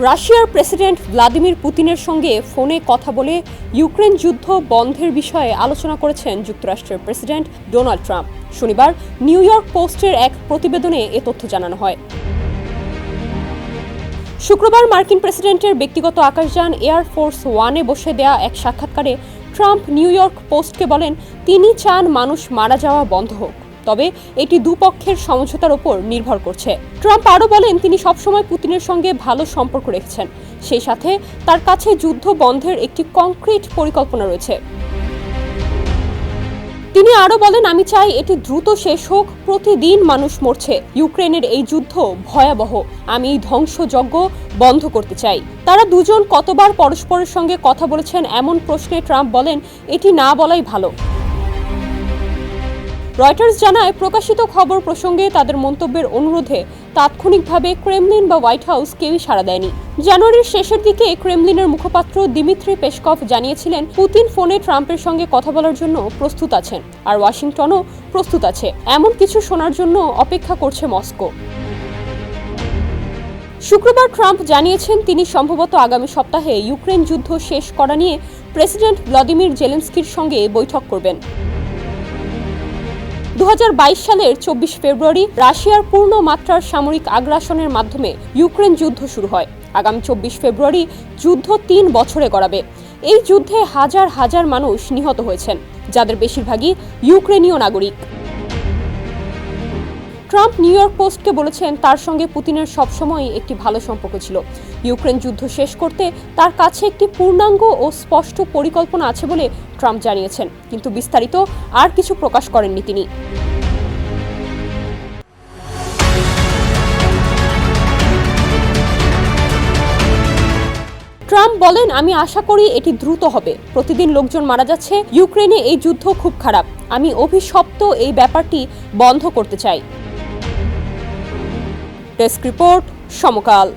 রাশিয়ার president Vladimir পুতিনের সঙ্গে ফোনে কথা বলে ইউক্রেন যুদ্ধ বন্ধের বিষয়ে আলোচনা করেছেন যুক্তরাষ্ট্রের প্রেসিডেন্ট ডোনাল্ড ট্রাম্প। শনিবার নিউ ইয়র্ক পোস্টের এক প্রতিবেদনে এ তথ্য জানানো হয়। শুক্রবার মার্কিন প্রেসিডেন্টের ব্যক্তিগত আকাশযান এয়ার ফোর্স ওয়ানে বসে দেয়া এক সাক্ষাৎকারে ট্রাম্প নিউ ইয়র্ক পোস্টকে বলেন, তিনি চান মানুষ মারা যাওয়া বন্ধ হোক, তবে এটি দুপক্ষের সমঝোতার ওপর নির্ভর করছে। ট্রাম্প আরও বলেন, তিনি সবসময় পুতিনের সঙ্গে ভালো সম্পর্ক রেখেছেন, সেই সাথে তার কাছে যুদ্ধ বন্ধের একটি কংক্রিট পরিকল্পনা রয়েছে। তিনি আরও বলেন, আমি চাই এটি দ্রুত শেষ হোক। প্রতিদিন মানুষ মরছে। ইউক্রেনের এই যুদ্ধ ভয়াবহ। আমি এই ধ্বংসযজ্ঞ বন্ধ করতে চাই। তারা দুজন কতবার পরস্পরের সঙ্গে কথা বলেছেন এমন প্রশ্নে ট্রাম্প বলেন, এটি না বলাই ভালো। রয়টার্স জানায়, প্রকাশিত খবর প্রসঙ্গে তাদের মন্তব্যের অনুরোধে তাৎক্ষণিকভাবে ক্রেমলিন বা হোয়াইট হাউস কেউই সাড়া দেয়নি। জানুয়ারির শেষের দিকে ক্রেমলিনের মুখপাত্র দিমিত্রি পেসকভ জানিয়েছিলেন, পুতিন ফোনে ট্রাম্পের সঙ্গে কথা বলার জন্য প্রস্তুত আছেন, আর ওয়াশিংটনও প্রস্তুত আছে। এমন কিছু শোনার জন্য অপেক্ষা করছে মস্কো। শুক্রবার ট্রাম্প জানিয়েছেন, তিনি সম্ভবত আগামী সপ্তাহে ইউক্রেন যুদ্ধ শেষ করা নিয়ে প্রেসিডেন্ট ভ্লাদিমির জেলেনস্কির সঙ্গে বৈঠক করবেন। 2022 সালের 24 ফেব্রুয়ারি রাশিয়ার পূর্ণ মাত্রার সামরিক আগ্রাসনের মাধ্যমে ইউক্রেন যুদ্ধ শুরু হয়। আগামী 24 ফেব্রুয়ারি যুদ্ধ 3 বছরে গড়াবে। এই যুদ্ধে হাজার হাজার মানুষ নিহত হয়েছেন, যাদের বেশিরভাগই ইউক্রেনীয় নাগরিক। ট্রাম্প নিউ ইয়র্ক পোস্টকে বলেছেন, তার সঙ্গে পুতিনের সবসময় একটি ভালো সম্পর্ক ছিল। ইউক্রেন যুদ্ধ শেষ করতে তার কাছে একটি পূর্ণাঙ্গ ও স্পষ্ট পরিকল্পনা আছে বলে ট্রাম্প জানিয়েছেন, কিন্তু বিস্তারিত আর কিছু প্রকাশ করেননি তিনি। ট্রাম্প বলেন, আমি আশা করি এটি দ্রুত হবে। প্রতিদিন লোকজন মারা যাচ্ছে। ইউক্রেনে এই যুদ্ধ খুব খারাপ। আমি অভিশপ্ত এই ব্যাপারটি বন্ধ করতে চাই। ডেস্ক রিপোর্ট, সমকাল।